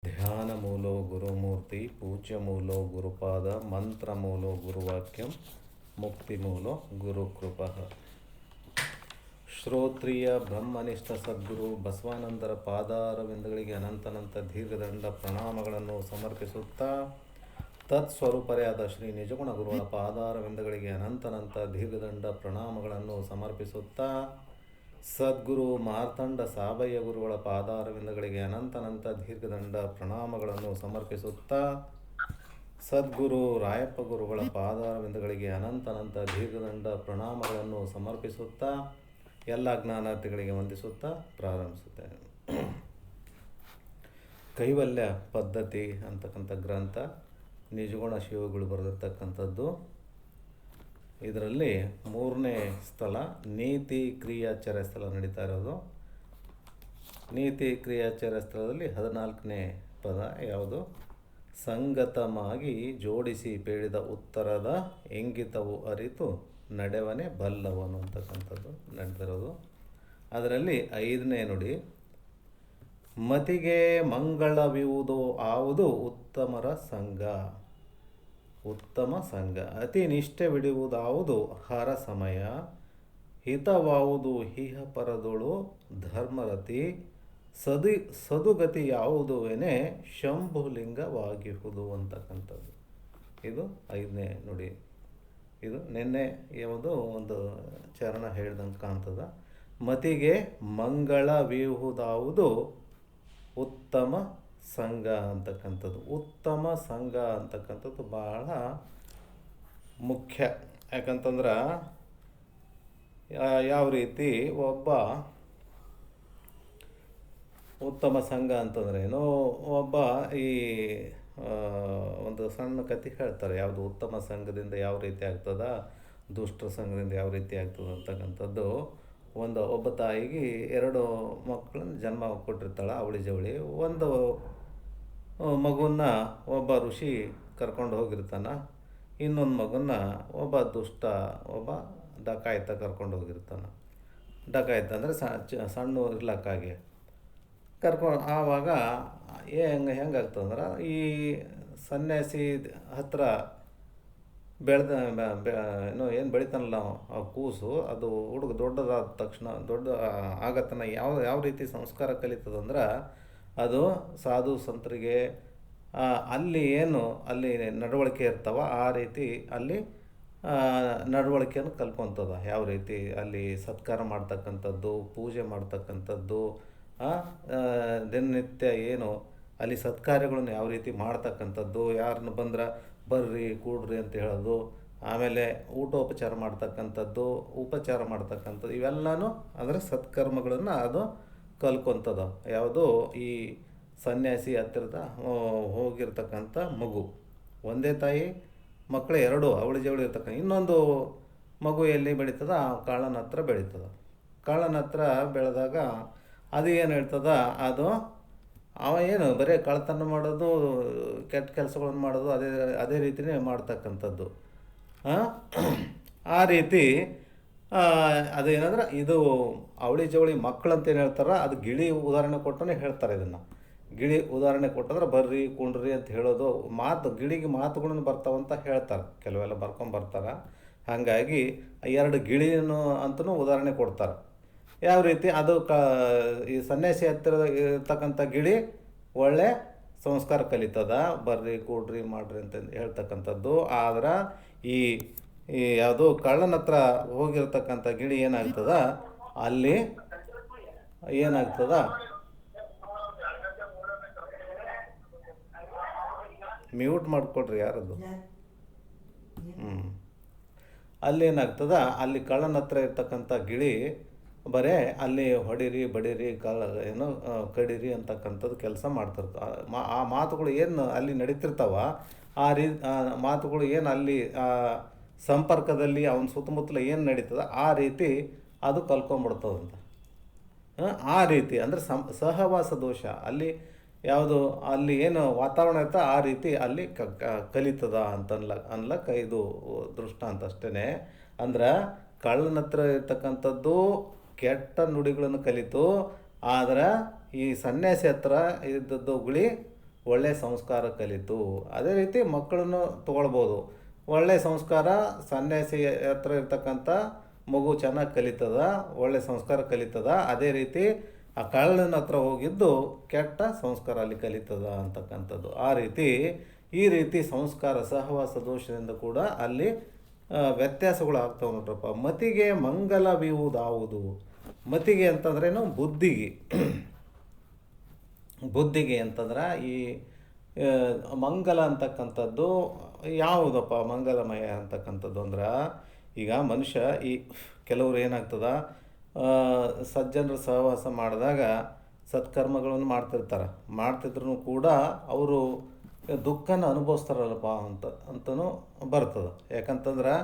ಧ್ಯಾನ ಮೂಲೋ ಗುರುಮೂರ್ತಿ ಪೂಜ್ಯ ಮೂಲೋ ಗುರುಪಾದ ಮಂತ್ರ ಮೂಲೋ ಗುರುವಾಕ್ಯಂ ಮುಕ್ತಿ ಮೂಲೋ ಗುರುಕೃಪ. ಶ್ರೋತ್ರಿಯ ಬ್ರಹ್ಮನಿಷ್ಠ ಸದ್ಗುರು ಬಸವಾನಂದರ ಪಾದಾರವಿಂದಗಳಿಗೆ ಅನಂತನಂತ ದೀರ್ಘದಂಡ ಪ್ರಣಾಮಗಳನ್ನು ಸಮರ್ಪಿಸುತ್ತಾ, ತತ್ಸ್ವರೂಪರೇ ಆದ ಶ್ರೀ ನಿಜಗುಣ ಗುರುಗಳ ಪಾದಾರವಿಂದಗಳಿಗೆ ಅನಂತನಂತ ದೀರ್ಘದಂಡ ಪ್ರಣಾಮಗಳನ್ನು ಸಮರ್ಪಿಸುತ್ತಾ, ಸದ್ಗುರು ಮಾರ್ತಂಡ ಸಾಬಯ್ಯ ಗುರುಗಳ ಪಾದಾರವಿಂದಗಳಿಗೆ ಅನಂತನಂತ ದೀರ್ಘದಂಡ ಪ್ರಣಾಮಗಳನ್ನು ಸಮರ್ಪಿಸುತ್ತಾ, ಸದ್ಗುರು ರಾಯಪ್ಪ ಗುರುಗಳ ಪಾದಾರವಿಂದಗಳಿಗೆ ಅನಂತನಂತ ದೀರ್ಘದಂಡ ಪ್ರಣಾಮಗಳನ್ನು ಸಮರ್ಪಿಸುತ್ತಾ, ಎಲ್ಲ ಜ್ಞಾನಾರ್ಥಿಗಳಿಗೆ ವಂದಿಸುತ್ತಾ ಪ್ರಾರಂಭಿಸುತ್ತೇನೆ. ಕೈವಲ್ಯ ಪದ್ಧತಿ ಅಂತಕ್ಕಂಥ ಗ್ರಂಥ ನಿಜಗುಣ ಶಿವಗಳು ಬರೆದಿರ್ತಕ್ಕಂಥದ್ದು. ಇದರಲ್ಲಿ 3ನೇ ಸ್ಥಳ ನೀತಿ ಕ್ರಿಯಾಚಾರ್ಯ ಸ್ಥಳ ನಡೀತಾ ಇರೋದು. ನೀತಿ ಕ್ರಿಯಾಚಾರ್ಯ ಸ್ಥಳದಲ್ಲಿ 14ನೇ ಪದ ಯಾವುದು? ಸಂಗತಮಾಗಿ ಜೋಡಿಸಿ ಬೇಡಿದ ಉತ್ತರದ ಇಂಗಿತವು ಅರಿತು ನಡೆವನೇ ಬಲ್ಲವನು ಅಂತಕ್ಕಂಥದ್ದು ನಡೆದಿರೋದು. ಅದರಲ್ಲಿ 5ನೇ ನುಡಿ, ಮತಿಗೆ ಮಂಗಳವಿಯುವುದು ಆವುದು ಉತ್ತಮರ ಸಂಘ. ಉತ್ತಮ ಸಂಘ. ಅತಿ ನಿಷ್ಠೆ ಬಿಡುವುದಾವುದು ಹರ ಸಮಯ. ಹಿತವಾವುದು ಇಹ ಪರದೊಳು ಧರ್ಮರತಿ. ಸದುಗತಿ ಯಾವುದು ಎನೆ ಶಂಭುಲಿಂಗವಾಗಿಹುದು ಅಂತಕ್ಕಂಥದ್ದು. ಇದು 5ನೇ ನುಡಿ. ಇದು ನಿನ್ನೆ ಯಾವುದು ಒಂದು ಚರಣ ಹೇಳ್ದಂಗೆ ಕಾಣ್ತದ. ಮತಿಗೆ ಮಂಗಳವಿಯುವುದಾವುದು ಉತ್ತಮ ಸಂಘ ಅಂತಕ್ಕಂಥದ್ದು. ಉತ್ತಮ ಸಂಘ ಅಂತಕ್ಕಂಥದ್ದು ಬಹಳ ಮುಖ್ಯ. ಯಾಕಂತಂದ್ರೆ ಯಾವ ರೀತಿ ಒಬ್ಬ ಉತ್ತಮ ಸಂಘ ಅಂತಂದ್ರೇನು, ಒಬ್ಬ ಈ ಒಂದು ಸಣ್ಣ ಕತೆ ಹೇಳ್ತಾರೆ. ಯಾವುದು ಉತ್ತಮ ಸಂಘದಿಂದ ಯಾವ ರೀತಿ ಆಗ್ತದ, ದುಷ್ಟ ಸಂಘದಿಂದ ಯಾವ ರೀತಿ ಆಗ್ತದೆ ಅಂತಕ್ಕಂಥದ್ದು. ಒಬ್ಬ ತಾಯಿಗೆ 2 ಮಕ್ಕಳನ್ನ ಜನ್ಮ ಕೊಟ್ಟಿರ್ತಾಳೆ, ಅವಳಿ ಜವಳಿ. ಒಂದು ಮಗುನ ಒಬ್ಬ ಋಷಿ ಕರ್ಕೊಂಡು ಹೋಗಿರ್ತಾನೆ, ಇನ್ನೊಂದು ಮಗುನ ಒಬ್ಬ ದುಷ್ಟ ಒಬ್ಬ ಡಕಾಯಿತ ಕರ್ಕೊಂಡು ಹೋಗಿರ್ತಾನೆ. ಡಕಾಯಿತ ಅಂದರೆ ಸಣ್ಣ ಇರ್ಲಕ್ಕಾಗಿ ಆವಾಗ ಹೆಂಗಾಗ್ತದಂದ್ರೆ, ಈ ಸನ್ಯಾಸಿ ಹತ್ರ ಏನು ಬೆಳಿತಾನಲ್ಲ ಆ ಕೂಸು, ಅದು ಹುಡುಗ ದೊಡ್ಡದಾದ ತಕ್ಷಣ ದೊಡ್ಡ ಆಗತನ ಯಾವ ರೀತಿ ಸಂಸ್ಕಾರ ಕಲಿತದಂದ್ರೆ, ಅದು ಸಾಧು ಸಂತರಿಗೆ ಅಲ್ಲಿ ನಡವಳಿಕೆ ಇರ್ತಾವ ಆ ರೀತಿ ಅಲ್ಲಿ ನಡವಳಿಕೆಯನ್ನು ಕಲ್ಕೊತದ. ಯಾವ ರೀತಿ ಅಲ್ಲಿ ಸತ್ಕಾರ ಮಾಡ್ತಕ್ಕಂಥದ್ದು, ಪೂಜೆ ಮಾಡ್ತಕ್ಕಂಥದ್ದು, ದಿನನಿತ್ಯ ಏನು ಅಲ್ಲಿ ಸತ್ಕಾರ್ಯಗಳನ್ನು ಯಾವ ರೀತಿ ಮಾಡ್ತಕ್ಕಂಥದ್ದು, ಯಾರನ್ನು ಬಂದ್ರೆ ಬರ್ರಿ ಕೂಡ್ರಿ ಅಂತ ಹೇಳೋದು, ಆಮೇಲೆ ಊಟೋಪಚಾರ ಮಾಡ್ತಕ್ಕಂಥದ್ದು, ಉಪಚಾರ ಮಾಡ್ತಕ್ಕಂಥದ್ದು, ಇವೆಲ್ಲನೂ ಅಂದರೆ ಸತ್ಕರ್ಮಗಳನ್ನು ಅದು ಕಲ್ಕೊತದ. ಯಾವುದು ಈ ಸನ್ಯಾಸಿ ಹತ್ತಿರದ ಹೋಗಿರ್ತಕ್ಕಂಥ ಮಗು. ಒಂದೇ ತಾಯಿ ಮಕ್ಕಳು 2 ಅವಳಿ ಜವಳಿ ಇರ್ತಕ್ಕಂಥ. ಇನ್ನೊಂದು ಮಗು ಎಲ್ಲಿ ಬೆಳೀತದ? ಕಾಳನ ಹತ್ರ ಬೆಳೀತದ. ಕಾಳನ ಹತ್ರ ಬೆಳೆದಾಗ ಅದು ಏನು ಹೇಳ್ತದ, ಅದು ಅವ ಏನು ಬರೀ ಕಳ್ಳತನ ಮಾಡೋದು, ಕೆಟ್ಟ ಕೆಲಸಗಳನ್ನು ಮಾಡೋದು, ಅದೇ ರೀತಿಯೇ ಮಾಡ್ತಕ್ಕಂಥದ್ದು. ಆ ರೀತಿ ಅದೇನಂದ್ರೆ ಇದು ಅವಳಿ ಜವಳಿ ಮಕ್ಕಳು ಅಂತೇನು ಹೇಳ್ತಾರೆ, ಅದು ಗಿಳಿ ಉದಾಹರಣೆ ಕೊಟ್ಟನೇ ಹೇಳ್ತಾರೆ. ಇದನ್ನು ಗಿಳಿ ಉದಾಹರಣೆ ಕೊಟ್ಟಂದ್ರೆ ಬರ್ರಿ ಕುಂಡ್ರಿ ಅಂತ ಹೇಳೋದು. ಗಿಳಿಗೆ ಮಾತುಗಳನ್ನು ಬರ್ತಾವಂತ ಹೇಳ್ತಾರೆ, ಕೆಲವೆಲ್ಲ ಬರ್ತಾರೆ. ಹಾಗಾಗಿ 2 ಗಿಳಿಯನ್ನು ಅಂತಲೂ ಉದಾಹರಣೆ ಕೊಡ್ತಾರೆ. ಯಾವ ರೀತಿ ಅದು ಈ ಸನ್ಯಾಸಿ ಹತ್ತಿರ ಇರ್ತಕ್ಕಂಥ ಗಿಳಿ ಒಳ್ಳೆ ಸಂಸ್ಕಾರ ಕಲಿತದ, ಬರ್ರಿ ಕೂಡ್ರಿ ಮಾಡ್ರಿ ಅಂತ ಹೇಳ್ತಕ್ಕಂಥದ್ದು. ಆದ್ರೆ ಈ ಯಾವುದು ಕಳ್ಳನ ಹತ್ರ ಹೋಗಿರ್ತಕ್ಕಂಥ ಗಿಳಿ ಏನಾಗ್ತದ, ಅಲ್ಲಿ ಏನಾಗ್ತದ, ಮ್ಯೂಟ್ ಮಾಡಿಕೊಡ್ರಿ ಯಾರದು. ಅಲ್ಲಿ ಏನಾಗ್ತದ, ಅಲ್ಲಿ ಕಳ್ಳನ ಹತ್ರ ಇರ್ತಕ್ಕಂಥ ಗಿಳಿ ಬರೇ ಅಲ್ಲಿ ಹೊಡಿರಿ ಬಡೀರಿ ಕಡೀರಿ ಅಂತಕ್ಕಂಥದ್ದು ಕೆಲಸ ಮಾಡ್ತಿರ್ತಾವೆ. ಆ ಮಾತುಗಳು ಏನು ಅಲ್ಲಿ ನಡೀತಿರ್ತಾವ, ಆ ಮಾತುಗಳು ಏನು ಅಲ್ಲಿ ಸಂಪರ್ಕದಲ್ಲಿ ಅವನ ಸುತ್ತಮುತ್ತಲ ಏನು ನಡೀತದ ಆ ರೀತಿ ಅದು ಕಲ್ಕೊಂಡ್ಬಿಡ್ತದಂತ. ಆ ರೀತಿ ಅಂದರೆ ಸಹವಾಸ ದೋಷ ಅಲ್ಲಿ ಯಾವುದು ಅಲ್ಲಿ ಏನು ವಾತಾವರಣ ಇರ್ತ ಆ ರೀತಿ ಅಲ್ಲಿ ಕಲಿತದ ಅನ್ಲಕ್ಕ ಇದು ದೃಷ್ಟಾಂತ ಅಷ್ಟೇ. ಅಂದ್ರೆ ಕಳ್ಳನ ಹತ್ರ ಇರ್ತಕ್ಕಂಥದ್ದು ಕೆಟ್ಟ ನುಡಿಗಳನ್ನು ಕಲಿತು, ಆದ್ರೆ ಈ ಸನ್ಯಾಸಿ ಹತ್ರ ಇದ್ದದ್ದು ಗುಳಿ ಒಳ್ಳೆಯ ಸಂಸ್ಕಾರ ಕಲಿತು. ಅದೇ ರೀತಿ ಮಕ್ಕಳನ್ನು ತೊಗೊಳ್ಬೋದು. ಒಳ್ಳೆಯ ಸಂಸ್ಕಾರ ಸನ್ಯಾಸಿ ಹತ್ರ ಇರ್ತಕ್ಕಂಥ ಮಗು ಚೆನ್ನಾಗಿ ಕಲಿತದ, ಒಳ್ಳೆಯ ಸಂಸ್ಕಾರ ಕಲಿತದ. ಅದೇ ರೀತಿ ಆ ಕಳ್ಳನ ಹತ್ರ ಹೋಗಿದ್ದು ಕೆಟ್ಟ ಸಂಸ್ಕಾರ ಅಲ್ಲಿ ಕಲಿತದ ಅಂತಕ್ಕಂಥದ್ದು. ಈ ರೀತಿ ಸಂಸ್ಕಾರ ಸಹವಾಸ ದೋಷದಿಂದ ಕೂಡ ಅಲ್ಲಿ ವ್ಯತ್ಯಾಸಗಳು ಆಗ್ತಾವೆ ನೋಡ್ರಪ್ಪ. ಮತಿಗೆ ಮಂಗಲವಿಯುವುದಾವುದು. ಮತಿಗೆ ಅಂತಂದ್ರೇನು? ಬುದ್ಧಿಗೆ ಅಂತಂದ್ರೆ ಈ ಮಂಗಲ ಅಂತಕ್ಕಂಥದ್ದು ಯಾವುದಪ್ಪ ಮಂಗಲಮಯ ಅಂತಕ್ಕಂಥದ್ದು ಅಂದ್ರೆ, ಈಗ ಮನುಷ್ಯ ಈ ಕೆಲವರು ಏನಾಗ್ತದ, ಸಜ್ಜನರ ಸಹವಾಸ ಮಾಡಿದಾಗ ಸತ್ಕರ್ಮಗಳನ್ನು ಮಾಡ್ತಿದ್ರು ಕೂಡ ಅವರು ದುಃಖನ ಅನುಭವಿಸ್ತಾರಲ್ಲಪ್ಪ ಅಂತನೂ ಬರ್ತದೆ. ಯಾಕಂತಂದ್ರೆ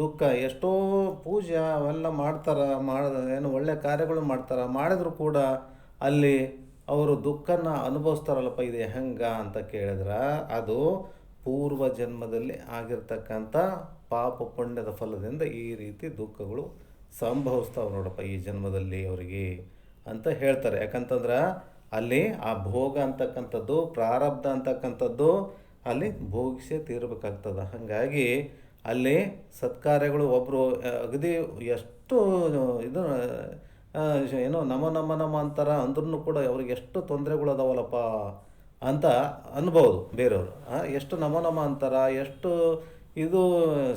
ದುಃಖ ಎಷ್ಟೋ ಪೂಜೆ ಅವೆಲ್ಲ ಏನು ಒಳ್ಳೆಯ ಕಾರ್ಯಗಳು ಮಾಡಿದ್ರು ಕೂಡ ಅಲ್ಲಿ ಅವರು ದುಃಖನ ಅನುಭವಿಸ್ತಾರಲ್ಲಪ್ಪ. ಇದು ಹೆಂಗೆ ಅಂತ ಕೇಳಿದ್ರೆ, ಅದು ಪೂರ್ವ ಜನ್ಮದಲ್ಲಿ ಆಗಿರ್ತಕ್ಕಂಥ ಪಾಪ ಪುಣ್ಯದ ಫಲದಿಂದ ಈ ರೀತಿ ದುಃಖಗಳು ಸಂಭವಿಸ್ತಾವೆ ನೋಡಪ್ಪ ಈ ಜನ್ಮದಲ್ಲಿ ಅವರಿಗೆ ಅಂತ ಹೇಳ್ತಾರೆ. ಯಾಕಂತಂದ್ರೆ ಅಲ್ಲಿ ಆ ಭೋಗ ಅಂತಕ್ಕಂಥದ್ದು, ಪ್ರಾರಬ್ಧ ಅಂತಕ್ಕಂಥದ್ದು ಅಲ್ಲಿ ಭೋಗಿಸೇ ತೀರಬೇಕಾಗ್ತದೆ. ಹಾಗಾಗಿ ಅಲ್ಲಿ ಸತ್ಕಾರ್ಯಗಳು ಒಬ್ಬರು ಅಗದಿ ಎಷ್ಟು ಇದು ಏನೋ ನಮ ಅಂತಾರ ಅಂದ್ರೂ ಕೂಡ ಅವ್ರಿಗೆ ಎಷ್ಟು ತೊಂದರೆಗಳು ಅದಾವಲ್ಲಪ್ಪ ಅಂತ ಅನ್ಬೋದು ಬೇರೆಯವರು. ಎಷ್ಟು ನಮ ಅಂತಾರ, ಎಷ್ಟು ಇದು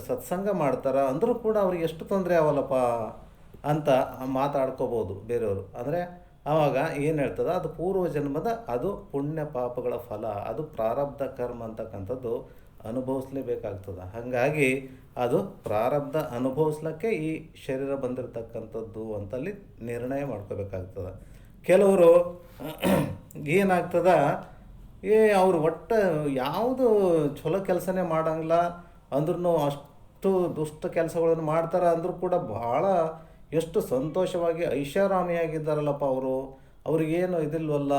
ಸತ್ಸಂಗ ಮಾಡ್ತಾರ ಅಂದರೂ ಕೂಡ ಅವ್ರಿಗೆ ಎಷ್ಟು ತೊಂದರೆ ಆವಲ್ಲಪ್ಪ ಅಂತ ಮಾತಾಡ್ಕೋಬೋದು ಬೇರೆಯವರು. ಅಂದರೆ ಆವಾಗ ಏನು ಹೇಳ್ತದೆ, ಅದು ಪೂರ್ವ ಜನ್ಮದ ಅದು ಪುಣ್ಯ ಪಾಪಗಳ ಫಲ, ಅದು ಪ್ರಾರಬ್ಧ ಕರ್ಮ ಅಂತಕ್ಕಂಥದ್ದು ಅನುಭವಿಸ್ಲೇಬೇಕಾಗ್ತದೆ. ಹಾಗಾಗಿ ಅದು ಪ್ರಾರಬ್ಧ ಅನುಭವಿಸ್ಲಿಕ್ಕೆ ಈ ಶರೀರ ಬಂದಿರತಕ್ಕಂಥದ್ದು ಅಂತಲ್ಲಿ ನಿರ್ಣಯ ಮಾಡ್ಕೋಬೇಕಾಗ್ತದೆ. ಕೆಲವರು ಏನಾಗ್ತದ, ಅವ್ರು ಒಟ್ಟು ಯಾವುದು ಚಲೋ ಕೆಲಸನೇ ಮಾಡಂಗಿಲ್ಲ ಅಂದ್ರೂ ಅಷ್ಟು ದುಷ್ಟ ಕೆಲಸಗಳನ್ನು ಮಾಡ್ತಾರೆ ಅಂದರೂ ಕೂಡ ಭಾಳ ಎಷ್ಟು ಸಂತೋಷವಾಗಿ ಐಷಾರಾಮಿಯಾಗಿದ್ದಾರಲ್ಲಪ್ಪ ಅವ್ರಿಗೇನು ಇದಿಲ್ವಲ್ಲ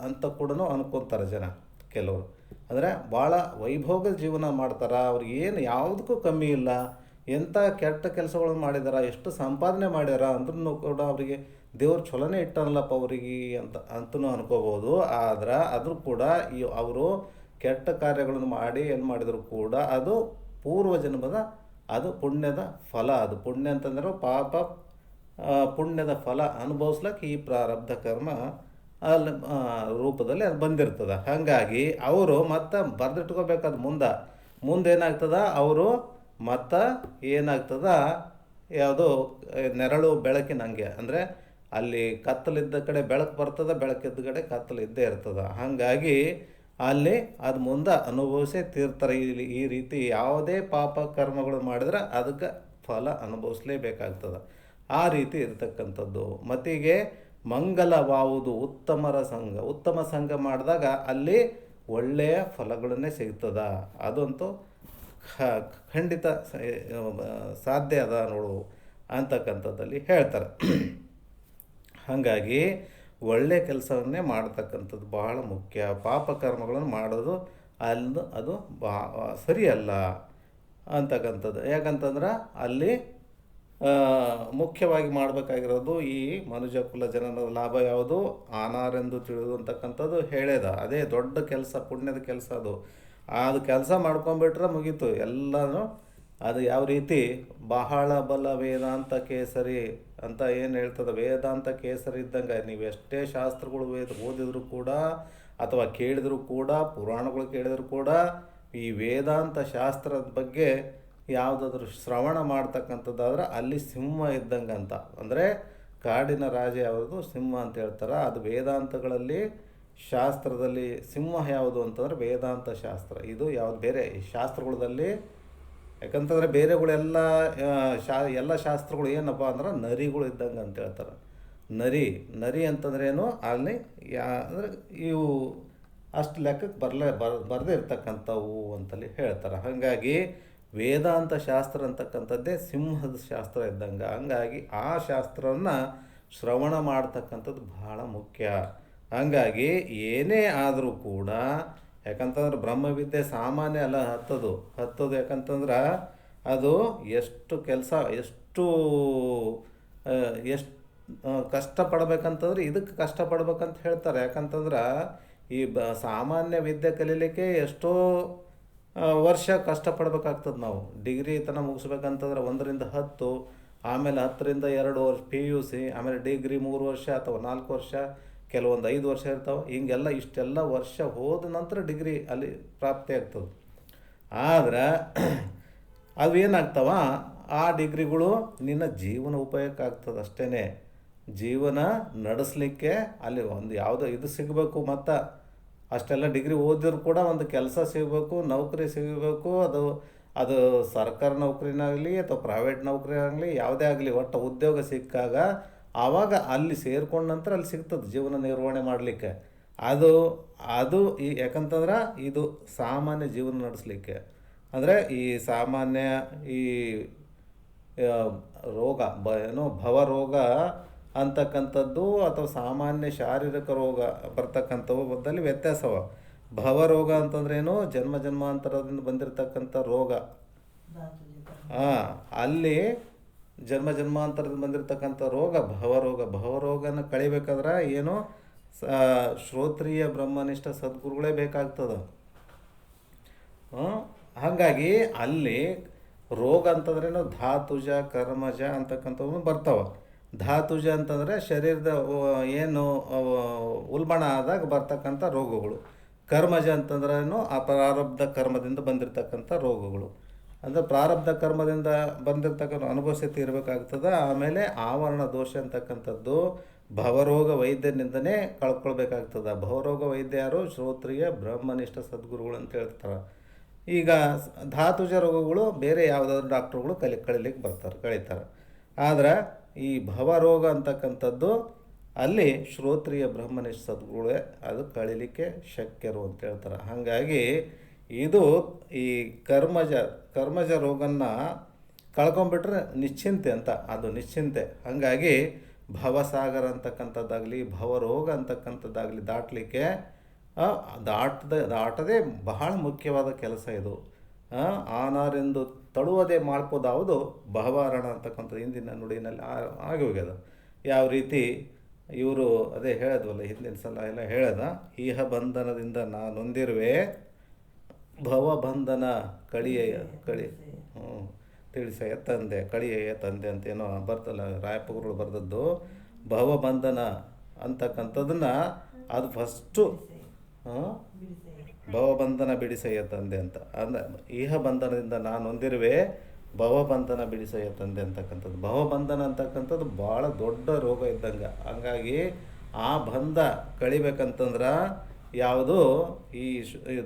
ಅಂತ ಕೂಡ ಅನ್ಕೊತಾರೆ ಜನ. ಕೆಲವರು ಅಂದರೆ ಭಾಳ ವೈಭೋಗದ ಜೀವನ ಮಾಡ್ತಾರೆ, ಅವ್ರಿಗೇನು ಯಾವುದಕ್ಕೂ ಕಮ್ಮಿ ಇಲ್ಲ. ಎಂಥ ಕೆಟ್ಟ ಕೆಲಸಗಳನ್ನು ಮಾಡಿದಾರ, ಎಷ್ಟು ಸಂಪಾದನೆ ಮಾಡ್ಯಾರ ಅಂದ್ರೂ ಕೂಡ ಅವರಿಗೆ ದೇವ್ರು ಚಲೋನೇ ಇಟ್ಟಾನಲ್ಲಪ್ಪ ಅವ್ರಿಗೆ ಅಂತನೂ ಅನ್ಕೋಬೋದು. ಆದ್ರೆ ಆದರೂ ಕೂಡ ಅವರು ಕೆಟ್ಟ ಕಾರ್ಯಗಳನ್ನು ಮಾಡಿ ಏನು ಮಾಡಿದರೂ ಕೂಡ ಅದು ಪೂರ್ವ ಜನ್ಮದ ಅದು ಪುಣ್ಯದ ಫಲ. ಅದು ಪುಣ್ಯ ಅಂತಂದ್ರೆ ಪಾಪ ಪುಣ್ಯದ ಫಲ ಅನುಭವಿಸ್ಲಿಕ್ಕೆ ಈ ಪ್ರಾರಬ್ಧ ಕರ್ಮ ಅಲ್ಲಿ ರೂಪದಲ್ಲಿ ಅದು ಬಂದಿರ್ತದೆ. ಹಾಗಾಗಿ ಅವರು ಮತ್ತೆ ಬರೆದಿಟ್ಕೋಬೇಕಾದ ಮುಂದೇನಾಗ್ತದ, ಅವರು ಮತ್ತು ಏನಾಗ್ತದ, ಯಾವುದೋ ನೆರಳು ಬೆಳಕಿನಂಗೆ, ಅಂದರೆ ಅಲ್ಲಿ ಕತ್ತಲಿದ್ದ ಕಡೆ ಬೆಳಕು ಬರ್ತದೆ, ಬೆಳಕಿದ್ದ ಕಡೆ ಕತ್ತಲು ಇದ್ದೇ ಇರ್ತದೆ. ಹಾಗಾಗಿ ಅಲ್ಲಿ ಅದು ಮುಂದೆ ಅನುಭವಿಸೇ ತೀರ್ತಾರೆ. ಈ ರೀತಿ ಯಾವುದೇ ಪಾಪ ಕರ್ಮಗಳು ಮಾಡಿದ್ರೆ ಅದಕ್ಕೆ ಫಲ ಅನುಭವಿಸ್ಲೇಬೇಕಾಗ್ತದೆ. ಆ ರೀತಿ ಇರ್ತಕ್ಕಂಥದ್ದು. ಮತಿಗೆ ಮಂಗಲವಾವುದು ಉತ್ತಮ ಸಂಘ ಮಾಡಿದಾಗ ಅಲ್ಲಿ ಒಳ್ಳೆಯ ಫಲಗಳನ್ನೇ ಸಿಗ್ತದ. ಅದಂತೂ ಖಂಡಿತ ಸಾಧ್ಯ ಅದ ನೋಡು ಅಂತಕ್ಕಂಥದ್ದಲ್ಲಿ ಹೇಳ್ತಾರೆ. ಹಾಗಾಗಿ ಒಳ್ಳೆಯ ಕೆಲಸವನ್ನೇ ಮಾಡ್ತಕ್ಕಂಥದ್ದು ಬಹಳ ಮುಖ್ಯ. ಪಾಪಕರ್ಮಗಳನ್ನು ಮಾಡೋದು ಅದು ಸರಿಯಲ್ಲ ಅಂತಕ್ಕಂಥದ್ದು. ಯಾಕಂತಂದ್ರೆ ಅಲ್ಲಿ ಮುಖ್ಯವಾಗಿ ಮಾಡಬೇಕಾಗಿರೋದು ಈ ಮನುಜ ಕುಲ ಜನನ ಲಾಭ ಯಾವುದು, ಆನಾರೆಂದು ತಿಳಿದು ಅಂತಕ್ಕಂಥದ್ದು ಹೇಳ್ಯದ. ಅದೇ ದೊಡ್ಡ ಕೆಲಸ, ಪುಣ್ಯದ ಕೆಲಸ. ಅದು ಕೆಲಸ ಮಾಡ್ಕೊಂಬಿಟ್ರೆ ಮುಗೀತು ಎಲ್ಲನೂ. ಅದು ಯಾವ ರೀತಿ ಬಹಳ ಬಲ ವೇದಾಂತ ಕೇಸರಿ ಅಂತ ಏನು ಹೇಳ್ತದೆ, ವೇದಾಂತ ಕೇಸರಿ ಇದ್ದಂಗೆ. ನೀವು ಎಷ್ಟೇ ಶಾಸ್ತ್ರಗಳು ಓದಿದ್ರು ಕೂಡ ಅಥವಾ ಕೇಳಿದ್ರು ಕೂಡ, ಪುರಾಣಗಳು ಕೇಳಿದ್ರು ಕೂಡ, ಈ ವೇದಾಂತ ಶಾಸ್ತ್ರದ ಬಗ್ಗೆ ಯಾವುದಾದ್ರೂ ಶ್ರವಣ ಮಾಡ್ತಕ್ಕಂಥದ್ದಾದ್ರೆ ಅಲ್ಲಿ ಸಿಂಹ ಇದ್ದಂಗೆ ಅಂತ. ಅಂದರೆ ಕಾಡಿನ ರಾಜ ಯಾವುದು, ಸಿಂಹ ಅಂತ ಹೇಳ್ತಾರೆ. ಅದು ವೇದಾಂತಗಳಲ್ಲಿ ಶಾಸ್ತ್ರದಲ್ಲಿ ಸಿಂಹ ಯಾವುದು ಅಂತಂದರೆ ವೇದಾಂತ ಶಾಸ್ತ್ರ. ಇದು ಯಾವುದು ಬೇರೆ ಶಾಸ್ತ್ರಗಳಲ್ಲಿ, ಯಾಕಂತಂದರೆ ಬೇರೆಗಳೆಲ್ಲ ಎಲ್ಲ ಶಾಸ್ತ್ರಗಳು ಏನಪ್ಪ ಅಂದ್ರೆ ನರಿಗಳು ಇದ್ದಂಗೆ ಅಂತ ಹೇಳ್ತಾರೆ. ನರಿ ಅಂತಂದ್ರೇನು, ಅಲ್ಲಿ ಅಂದರೆ ಇವು ಅಷ್ಟು ಲೆಕ್ಕಕ್ಕೆ ಬರದೇ ಇರ್ತಕ್ಕಂಥವು ಅಂತಲ್ಲಿ ಹೇಳ್ತಾರೆ. ಹಾಗಾಗಿ ವೇದಾಂತ ಶಾಸ್ತ್ರ ಅಂತಕ್ಕಂಥದ್ದೇ ಸಿಂಹದ ಶಾಸ್ತ್ರ ಇದ್ದಂಗೆ. ಹಂಗಾಗಿ ಆ ಶಾಸ್ತ್ರವನ್ನು ಶ್ರವಣ ಮಾಡ್ತಕ್ಕಂಥದ್ದು ಬಹಳ ಮುಖ್ಯ. ಹಾಗಾಗಿ ಏನೇ ಆದರೂ ಕೂಡ, ಯಾಕಂತಂದ್ರೆ ಬ್ರಹ್ಮವಿದ್ಯೆ ಸಾಮಾನ್ಯ ಅಲ್ಲ ಹತ್ತೋದು. ಯಾಕಂತಂದ್ರೆ ಅದು ಎಷ್ಟು ಕೆಲಸ, ಎಷ್ಟು ಕಷ್ಟಪಡ್ಬೇಕಂತಂದ್ರೆ ಇದಕ್ಕೆ ಕಷ್ಟಪಡ್ಬೇಕಂತ ಹೇಳ್ತಾರೆ. ಯಾಕಂತಂದ್ರೆ ಈ ಸಾಮಾನ್ಯ ವಿದ್ಯೆ ಕಲೀಲಿಕ್ಕೆ ಎಷ್ಟೋ ವರ್ಷ ಕಷ್ಟಪಡ್ಬೇಕಾಗ್ತದೆ. ನಾವು ಡಿಗ್ರಿ ತನಕ ಮುಗಿಸ್ಬೇಕಂತಂದ್ರೆ 1ರಿಂದ 10, ಆಮೇಲೆ 10ರಿಂದ 2 ವರ್ಷ PUC, ಆಮೇಲೆ ಡಿಗ್ರಿ 3 ವರ್ಷ ಅಥವಾ 4 ವರ್ಷ, ಕೆಲವೊಂದು 5 ವರ್ಷ ಇರ್ತಾವೆ. ಹಿಂಗೆಲ್ಲ ಇಷ್ಟೆಲ್ಲ ವರ್ಷ ಹೋದ ನಂತರ ಡಿಗ್ರಿ ಅಲ್ಲಿ ಪ್ರಾಪ್ತಿ ಆಗ್ತದೆ. ಆದ್ರೆ ಅವು ಏನಾಗ್ತವ, ಆ ಡಿಗ್ರಿಗಳು ನಿನ್ನ ಜೀವನ ಉಪಯೋಗಕ್ಕೆ ಆಗ್ತದೆ ಅಷ್ಟೇ. ಜೀವನ ನಡೆಸಲಿಕ್ಕೆ ಅಲ್ಲಿ ಒಂದು ಯಾವುದೋ ಇದು ಸಿಗಬೇಕು. ಮತ್ತು ಅಷ್ಟೆಲ್ಲ ಡಿಗ್ರಿ ಓದಿದ್ರು ಕೂಡ ಒಂದು ಕೆಲಸ ಸಿಗಬೇಕು, ನೌಕರಿ ಸಿಗಬೇಕು. ಅದು ಅದು ಸರ್ಕಾರ ನೌಕರಿನಾಗಲಿ ಅಥವಾ ಪ್ರೈವೇಟ್ ನೌಕರಿ ಆಗಲಿ, ಯಾವುದೇ ಆಗಲಿ, ಒಟ್ಟು ಉದ್ಯೋಗ ಸಿಕ್ಕಾಗ ಆವಾಗ ಅಲ್ಲಿ ಸೇರ್ಕೊಂಡ ನಂತರ ಅಲ್ಲಿ ಸಿಗ್ತದೆ ಜೀವನ ನಿರ್ವಹಣೆ ಮಾಡಲಿಕ್ಕೆ. ಅದು ಅದು ಯಾಕಂತಂದ್ರೆ ಇದು ಸಾಮಾನ್ಯ ಜೀವನ ನಡೆಸಲಿಕ್ಕೆ. ಅಂದರೆ ಈ ಸಾಮಾನ್ಯ ಈ ರೋಗ ಭವರೋಗ ಅಂತಕ್ಕಂಥದ್ದು ಅಥವಾ ಸಾಮಾನ್ಯ ಶಾರೀರಿಕ ರೋಗ ಬರ್ತಕ್ಕಂಥವು ಬದ್ದಲ್ಲಿ ವ್ಯತ್ಯಾಸವ. ಭವರೋಗ ಅಂತಂದ್ರೇನು, ಜನ್ಮ ಜನ್ಮಾಂತರದಿಂದ ಬಂದಿರತಕ್ಕಂಥ ರೋಗ. ಅಲ್ಲಿ ಜನ್ಮ ಜನ್ಮಾಂತರದಿಂದ ಬಂದಿರತಕ್ಕಂಥ ರೋಗ ಭವರೋಗ. ಭವರೋಗನ ಕಳಿಬೇಕಾದ್ರೆ ಏನು, ಶ್ರೋತ್ರಿಯ ಬ್ರಹ್ಮನಿಷ್ಠ ಸದ್ಗುರುಗಳೇ ಬೇಕಾಗ್ತದೆ. ಹಾಗಾಗಿ ಅಲ್ಲಿ ರೋಗ ಅಂತಂದ್ರೇನು, ಧಾತುಜ ಕರ್ಮಜ ಅಂತಕ್ಕಂಥವು ಬರ್ತಾವೆ. ಧಾತುಜ ಅಂತಂದರೆ ಶರೀರದ ಏನು ಉಲ್ಬಣ ಆದಾಗ ಬರ್ತಕ್ಕಂಥ ರೋಗಗಳು. ಕರ್ಮಜ ಅಂತಂದ್ರೇನು, ಆ ಪ್ರಾರಬ್ಧ ಕರ್ಮದಿಂದ ಬಂದಿರತಕ್ಕಂಥ ರೋಗಗಳು. ಅಂದರೆ ಪ್ರಾರಬ್ಧ ಕರ್ಮದಿಂದ ಬಂದಿರತಕ್ಕಂಥ ಅನುಭವಿಸಿ ಇರಬೇಕಾಗ್ತದೆ. ಆಮೇಲೆ ಆವರಣ ದೋಷ ಅಂತಕ್ಕಂಥದ್ದು ಭವರೋಗ ವೈದ್ಯನಿಂದನೇ ಕಳ್ಕೊಳ್ಬೇಕಾಗ್ತದೆ. ಭವರೋಗ ವೈದ್ಯ ಯಾರು, ಶ್ರೋತ್ರಿಯ ಬ್ರಹ್ಮನಿಷ್ಠ ಸದ್ಗುರುಗಳು ಅಂತ ಹೇಳ್ತಾರೆ. ಈಗ ಧಾತುಜ ರೋಗಗಳು ಬೇರೆ ಯಾವುದಾದ್ರು ಡಾಕ್ಟ್ರುಗಳು ಕಳೀಲಿಕ್ಕೆ ಕಳೀತಾರೆ. ಆದ್ರೆ ಈ ಭವರೋಗ ಅಂತಕ್ಕಂಥದ್ದು ಅಲ್ಲಿ ಶ್ರೋತ್ರಿಯ ಬ್ರಹ್ಮನಿಷ್ಠ ಸದ್ಗುರುಗಳೇ ಅದು ಕಳೀಲಿಕ್ಕೆ ಶಕ್ಯರು ಅಂತ ಹೇಳ್ತಾರೆ. ಹಾಗಾಗಿ ಇದು ಈ ಕರ್ಮಜ ರೋಗನ್ನ ಕಳ್ಕೊಂಬಿಟ್ರೆ ನಿಶ್ಚಿಂತೆ ಅಂತ, ಅದು ನಿಶ್ಚಿಂತೆ. ಹಾಗಾಗಿ ಭವಸಾಗರ ಅಂತಕ್ಕಂಥದ್ದಾಗಲಿ ಭವರೋಗ ಅಂತಕ್ಕಂಥದ್ದಾಗಲಿ ದಾಟಲಿಕ್ಕೆ ದಾಟದೇ ಬಹಳ ಮುಖ್ಯವಾದ ಕೆಲಸ ಇದು. ಆನಾರೆಂದು ತಳುವದೇ ಮಾಡ್ಬೋದಾವುದು ಭವಹರಣ ಅಂತಕ್ಕಂಥದ್ದು ಹಿಂದಿನ ನುಡಿನಲ್ಲಿ ಆಗಿ ಹೋಗ್ಯದ. ಯಾವ ರೀತಿ ಇವರು ಅದೇ ಹೇಳದ್ವಲ್ಲ ಹಿಂದಿನ ಸಲ ಎಲ್ಲ ಹೇಳದ, ಈಹ ಬಂಧನದಿಂದ ನಾನೊಂದಿರುವೆ ಭವಬಂಧನ ತಿಳಿಸಯ್ಯ ತಂದೆ, ಕಳಿಯಯ್ಯ ತಂದೆ ಅಂತೇನೋ ಬರ್ತಲ್ಲ ರಾಯಪ್ಪ ಗುರುಗಳು ಬರೆದದ್ದು. ಭವಬಂಧನ ಅಂತಕ್ಕಂಥದ್ದನ್ನು ಅದು ಫಸ್ಟು ಭವಬಂಧನ ಬಿಡಿಸಯ್ಯ ತಂದೆ ಅಂತ. ಅಂದರೆ ಈಹ ಬಂಧನದಿಂದ ನಾನು ಹೊಂದಿರುವೆ ಭವಬಂಧನ ಬಿಡಿಸಯ್ಯ ತಂದೆ ಅಂತಕ್ಕಂಥದ್ದು. ಭವಬಂಧನ ಅಂತಕ್ಕಂಥದ್ದು ಭಾಳ ದೊಡ್ಡ ರೋಗ ಇದ್ದಂಗೆ. ಹಂಗಾಗಿ ಆ ಬಂಧ ಕಳಿಬೇಕಂತಂದ್ರೆ ಯಾವುದು ಈ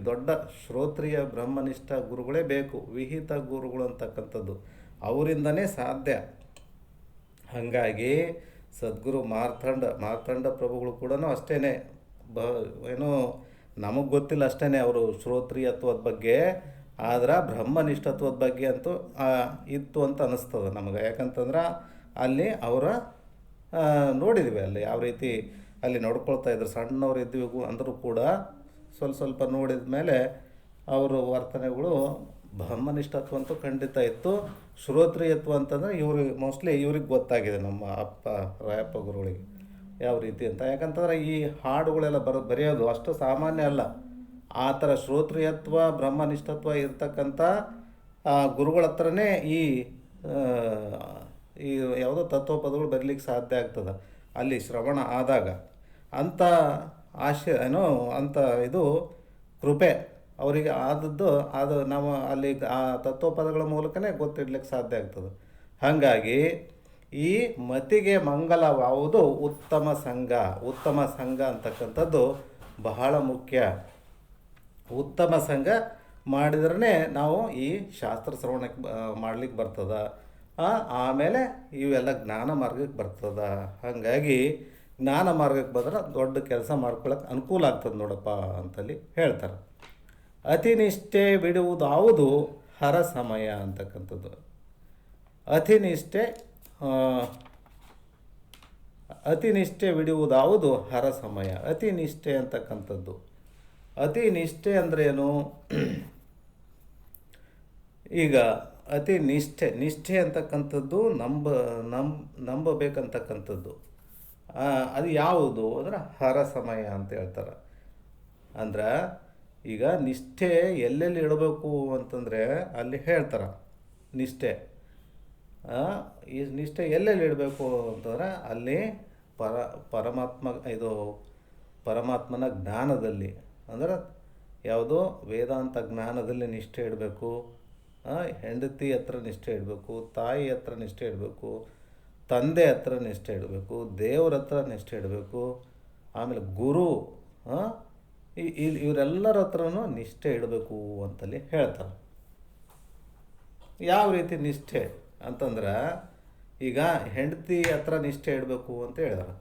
ದೊಡ್ಡ ಶ್ರೋತ್ರಿಯ ಬ್ರಹ್ಮನಿಷ್ಠ ಗುರುಗಳೇ ಬೇಕು. ವಿಹಿತ ಗುರುಗಳು ಅಂತಕ್ಕಂಥದ್ದು ಅವರಿಂದನೇ ಸಾಧ್ಯ. ಹಾಗಾಗಿ ಸದ್ಗುರು ಮಾರ್ತಂಡ ಪ್ರಭುಗಳು ಕೂಡ ಅಷ್ಟೇ ಏನೋ ನಮಗೆ ಗೊತ್ತಿಲ್ಲ ಅಷ್ಟೇ ಅವರು ಶ್ರೋತ್ರಿಯತ್ವದ ಬಗ್ಗೆ. ಆದ್ರೆ ಬ್ರಹ್ಮನಿಷ್ಠತ್ವದ ಬಗ್ಗೆ ಅಂತೂ ಇತ್ತು ಅಂತ ಅನ್ನಿಸ್ತದೆ ನಮಗೆ. ಯಾಕಂತಂದ್ರೆ ಅಲ್ಲಿ ಅವರ ನೋಡಿದ್ವಿ ಅಲ್ಲಿ ಯಾವ ರೀತಿ ಅಲ್ಲಿ ನೋಡ್ಕೊಳ್ತಾ ಇದ್ರು. ಸಣ್ಣವ್ರು ಇದ್ವಿ ಅಂದರೂ ಕೂಡ ಸ್ವಲ್ಪ ನೋಡಿದ ಮೇಲೆ ಅವರು ವರ್ತನೆಗಳು ಬ್ರಹ್ಮನಿಷ್ಠತ್ವ ಅಂತೂ ಖಂಡಿತ ಇತ್ತು. ಶ್ರೋತ್ರಿಯತ್ವ ಅಂತಂದರೆ ಇವ್ರಿಗೆ ಗೊತ್ತಾಗಿದೆ, ನಮ್ಮ ಅಪ್ಪ ರಾಯಪ್ಪ ಗುರುಗಳಿಗೆ ಯಾವ ರೀತಿ ಅಂತ. ಯಾಕಂತಂದ್ರೆ ಈ ಹಾಡುಗಳೆಲ್ಲ ಬರೆಯೋದು ಅಷ್ಟು ಸಾಮಾನ್ಯ ಅಲ್ಲ. ಆ ಥರ ಶ್ರೋತ್ರಿಯತ್ವ ಬ್ರಹ್ಮನಿಷ್ಠತ್ವ ಇರ್ತಕ್ಕಂಥ ಗುರುಗಳ ಹತ್ರನೇ ಈ ಯಾವುದೋ ತತ್ವಪದಗಳು ಬರಲಿಕ್ಕೆ ಸಾಧ್ಯ ಆಗ್ತದೆ ಅಲ್ಲಿ ಶ್ರವಣ ಆದಾಗ. ಅಂಥ ಅಂಥ ಇದು ಕೃಪೆ ಅವರಿಗೆ ಆದದ್ದು ಅದು ನಾವು ಅಲ್ಲಿ ಆ ತತ್ವಪದಗಳ ಮೂಲಕನೇ ಗೊತ್ತಿಡ್ಲಿಕ್ಕೆ ಸಾಧ್ಯ ಆಗ್ತದೆ. ಹಾಗಾಗಿ ಈ ಮತಿಗೆ ಮಂಗಲವಾವುದು ಉತ್ತಮ ಸಂಘ ಅಂತಕ್ಕಂಥದ್ದು ಬಹಳ ಮುಖ್ಯ. ಉತ್ತಮ ಸಂಘ ಮಾಡಿದ್ರೇ ನಾವು ಈ ಶಾಸ್ತ್ರ ಶ್ರವಣಕ್ಕೆ ಮಾಡ್ಲಿಕ್ಕೆ ಬರ್ತದೆ. ಆಮೇಲೆ ಇವೆಲ್ಲ ಜ್ಞಾನ ಮಾರ್ಗಕ್ಕೆ ಬರ್ತದೆ. ಹಾಗಾಗಿ ಜ್ಞಾನ ಮಾರ್ಗಕ್ಕೆ ಬಂದ್ರೆ ದೊಡ್ಡ ಕೆಲಸ ಮಾಡ್ಕೊಳ್ಳೋಕೆ ಅನುಕೂಲ ಆಗ್ತದೆ ನೋಡಪ್ಪ ಅಂತಲ್ಲಿ ಹೇಳ್ತಾರೆ. ಅತಿನಿಷ್ಠೆ ಬಿಡುವುದಾವುದು ಹರ ಸಮಯ ಅಂತಕ್ಕಂಥದ್ದು. ಅತಿನಿಷ್ಠೆ ಬಿಡುವುದಾವುದು ಹರ ಸಮಯ. ಅತಿನಿಷ್ಠೆ ಅಂತಕ್ಕಂಥದ್ದು, ಅತಿನಿಷ್ಠೆ ಅಂದ್ರೇನು? ಈಗ ನಿಷ್ಠೆ ಅಂತಕ್ಕಂಥದ್ದು ನಂಬಬೇಕಂತಕ್ಕಂಥದ್ದು. ಅದು ಯಾವುದು ಅಂದರೆ ಹರ ಸಮಯ ಅಂತ ಹೇಳ್ತಾರೆ. ಅಂದ್ರೆ ಈಗ ನಿಷ್ಠೆ ಎಲ್ಲೆಲ್ಲಿ ಇಡಬೇಕು ಅಂತಂದರೆ ಅಲ್ಲಿ ಹೇಳ್ತಾರೆ. ನಿಷ್ಠೆ ಆ, ಈ ನಿಷ್ಠೆ ಎಲ್ಲೆಲ್ಲಿ ಇಡಬೇಕು ಅಂತಂದ್ರೆ ಅಲ್ಲಿ ಪರ ಪರಮಾತ್ಮ ಇದು ಪರಮಾತ್ಮನ ಜ್ಞಾನದಲ್ಲಿ, ಅಂದ್ರೆ ಯಾವುದೋ ವೇದಾಂತ ಜ್ಞಾನದಲ್ಲಿ ನಿಷ್ಠೆ ಇಡಬೇಕು. ಹೆಂಡತಿ ಹತ್ರ ನಿಷ್ಠೆ ಇಡಬೇಕು, ತಾಯಿ ಹತ್ರ ನಿಷ್ಠೆ ಇಡಬೇಕು, ತಂದೆ ಹತ್ರ ನಿಷ್ಠೆ ಇಡಬೇಕು, ದೇವ್ರ ಹತ್ರ ನಿಷ್ಠೆ ಇಡಬೇಕು, ಆಮೇಲೆ ಗುರು, ಆ, ಇವರೆಲ್ಲರ ಹತ್ರನೂ ನಿಷ್ಠೆ ಇಡಬೇಕು ಅಂತಲ್ಲಿ ಹೇಳ್ತಾರೆ. ಯಾವ ರೀತಿ ನಿಷ್ಠೆ ಅಂತಂದ್ರೆ ಈಗ ಹೆಂಡತಿ ಹತ್ರ ನಿಷ್ಠೆ ಇಡಬೇಕು ಅಂತ ಹೇಳಿದಾರೆ.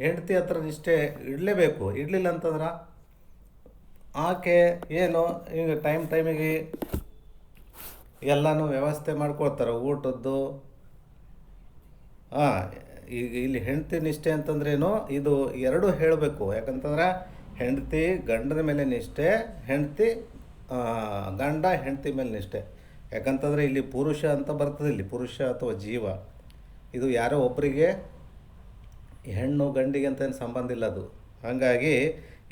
ಹೆಂಡತಿ ಹತ್ರ ನಿಷ್ಠೆ ಇಡಲೇಬೇಕು. ಇಡಲಿಲ್ಲ ಅಂತಂದ್ರೆ ಆಕೆ ಏನು ಈಗ ಟೈಮಿಗೆ ಎಲ್ಲನೂ ವ್ಯವಸ್ಥೆ ಮಾಡ್ಕೊಳ್ತಾರೆ ಊಟದ್ದು. ಈಗ ಇಲ್ಲಿ ಹೆಂಡತಿ ನಿಷ್ಠೆ ಅಂತಂದ್ರೇನು, ಇದು ಎರಡೂ ಹೇಳಬೇಕು. ಯಾಕಂತಂದ್ರೆ ಹೆಂಡತಿ ಗಂಡನ ಮೇಲೆ ನಿಷ್ಠೆ, ಗಂಡ ಹೆಂಡತಿ ಮೇಲೆ ನಿಷ್ಠೆ. ಯಾಕಂತಂದರೆ ಇಲ್ಲಿ ಪುರುಷ ಅಂತ ಬರ್ತದೆ, ಇಲ್ಲಿ ಪುರುಷ ಅಥವಾ ಜೀವ, ಇದು ಯಾರೋ ಒಬ್ಬರಿಗೆ ಹೆಣ್ಣು ಗಂಡಿಗೆ ಅಂತ ಏನು ಸಂಬಂಧ ಇಲ್ಲ ಅದು. ಹಾಗಾಗಿ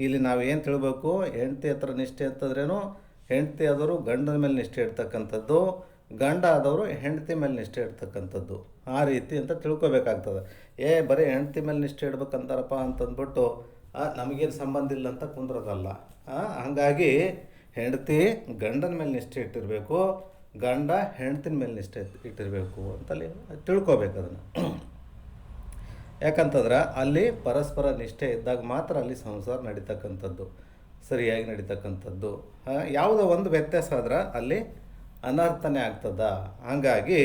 ಇಲ್ಲಿ ನಾವು ಏನು ತಿಳ್ಬೇಕು, ಹೆಂಡತಿ ಹತ್ರ ನಿಷ್ಠೆ ಅಂತಂದ್ರೇನು, ಹೆಂಡತಿ ಆದವರು ಗಂಡನ ಮೇಲೆ ನಿಷ್ಠೆ ಇಡ್ತಕ್ಕಂಥದ್ದು, ಗಂಡ ಆದವರು ಹೆಂಡತಿ ಮೇಲೆ ನಿಷ್ಠೆ ಇಡ್ತಕ್ಕಂಥದ್ದು. ಆ ರೀತಿ ಅಂತ ತಿಳ್ಕೊಬೇಕಾಗ್ತದೆ. ಬರೀ ಹೆಂಡತಿ ಮೇಲೆ ನಿಷ್ಠೆ ಇಡ್ಬೇಕಂತಾರಪ್ಪ ಅಂತಂದ್ಬಿಟ್ಟು ನಮಗೇನು ಸಂಬಂಧ ಇಲ್ಲ ಅಂತ ಕುಂದ್ರದಲ್ಲ. ಹಾಗಾಗಿ ಹೆಂಡತಿ ಗಂಡನ ಮೇಲೆ ನಿಷ್ಠೆ ಇಟ್ಟಿರಬೇಕು, ಗಂಡ ಹೆಂಡತಿನ ಮೇಲೆ ನಿಷ್ಠೆ ಇಟ್ಟಿರಬೇಕು ಅಂತಲ್ಲಿ ತಿಳ್ಕೊಬೇಕು ಅದನ್ನು. ಯಾಕಂತಂದ್ರೆ ಅಲ್ಲಿ ಪರಸ್ಪರ ನಿಷ್ಠೆ ಇದ್ದಾಗ ಮಾತ್ರ ಅಲ್ಲಿ ಸಂಸಾರ ನಡೀತಕ್ಕಂಥದ್ದು, ಸರಿಯಾಗಿ ನಡೀತಕ್ಕಂಥದ್ದು. ಯಾವುದೋ ಒಂದು ವ್ಯತ್ಯಾಸ ಆದ್ರೆ ಅಲ್ಲಿ ಅನರ್ಥನೇ ಆಗ್ತದ. ಹಾಗಾಗಿ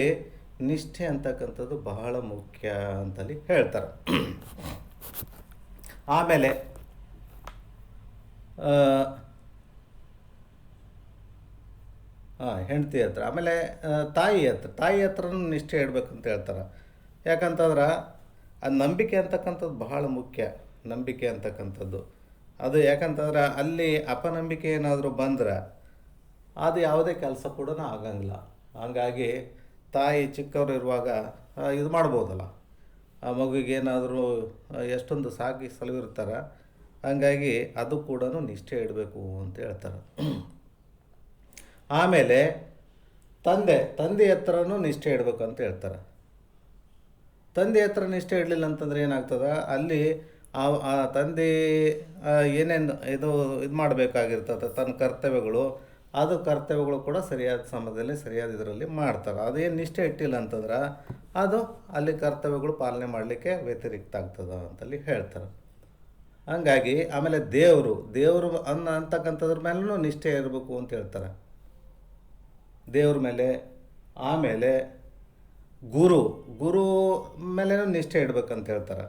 ನಿಷ್ಠೆ ಅಂತಕ್ಕಂಥದ್ದು ಬಹಳ ಮುಖ್ಯ ಅಂತಲ್ಲಿ ಹೇಳ್ತಾರೆ. ಆಮೇಲೆ ಹೆಂಡತಿ ಹತ್ರ, ಆಮೇಲೆ ತಾಯಿ ಹತ್ರನೂ ನಿಷ್ಠೆ ಇಡಬೇಕಂತ ಹೇಳ್ತಾರೆ. ಯಾಕಂತಂದ್ರೆ ಅದು ನಂಬಿಕೆ ಅಂತಕ್ಕಂಥದ್ದು ಬಹಳ ಮುಖ್ಯ. ನಂಬಿಕೆ ಅಂತಕ್ಕಂಥದ್ದು ಅದು ಯಾಕಂತಂದ್ರೆ ಅಲ್ಲಿ ಅಪನಂಬಿಕೆ ಏನಾದರೂ ಬಂದ್ರೆ ಅದು ಯಾವುದೇ ಕೆಲಸ ಕೂಡ ಆಗಂಗಿಲ್ಲ. ಹಾಗಾಗಿ ತಾಯಿ ಚಿಕ್ಕವರು ಇರುವಾಗ ಇದು ಮಾಡ್ಬೋದಲ್ಲ, ಆ ಮಗುವಿಗೆ ಏನಾದರೂ ಎಷ್ಟೊಂದು ಸಾಕಿ ಸಲುವಿರ್ತಾರೆ. ಹಾಗಾಗಿ ಅದು ಕೂಡ ನಿಷ್ಠೆ ಇಡಬೇಕು ಅಂತ ಹೇಳ್ತಾರೆ. ಆಮೇಲೆ ತಂದೆ ಹತ್ರನೂ ನಿಷ್ಠೆ ಇಡಬೇಕು ಅಂತ ಹೇಳ್ತಾರೆ. ತಂದೆ ಹತ್ರ ನಿಷ್ಠೆ ಇಡಲಿಲ್ಲ ಅಂತಂದ್ರೆ ಏನಾಗ್ತದೆ, ಅಲ್ಲಿ ಆ ತಂದೆ ಏನೇನು ಇದು ಮಾಡಬೇಕಾಗಿರ್ತದೆ ತನ್ನ ಕರ್ತವ್ಯಗಳು, ಅದು ಕರ್ತವ್ಯಗಳು ಕೂಡ ಸರಿಯಾದ ಸಮಯದಲ್ಲಿ ಸರಿಯಾದ ಇದರಲ್ಲಿ ಮಾಡ್ತಾರೆ. ಅದೇನು ನಿಷ್ಠೆ ಇಟ್ಟಿಲ್ಲ ಅಂತಂದ್ರೆ ಅದು ಅಲ್ಲಿ ಕರ್ತವ್ಯಗಳು ಪಾಲನೆ ಮಾಡಲಿಕ್ಕೆ ವ್ಯತಿರಿಕ್ತ ಆಗ್ತದೆ ಅಂತಲ್ಲಿ ಹೇಳ್ತಾರೆ. ಹಾಗಾಗಿ ಆಮೇಲೆ ದೇವರು ಅಂತಕ್ಕಂಥದ್ರ ಮೇಲೂ ನಿಷ್ಠೆ ಇರಬೇಕು ಅಂತ ಹೇಳ್ತಾರೆ, ದೇವ್ರ ಮೇಲೆ. ಆಮೇಲೆ ಗುರು ಮೇಲೇನೂ ನಿಷ್ಠೆ ಇಡ್ಬೇಕಂತ ಹೇಳ್ತಾರೆ.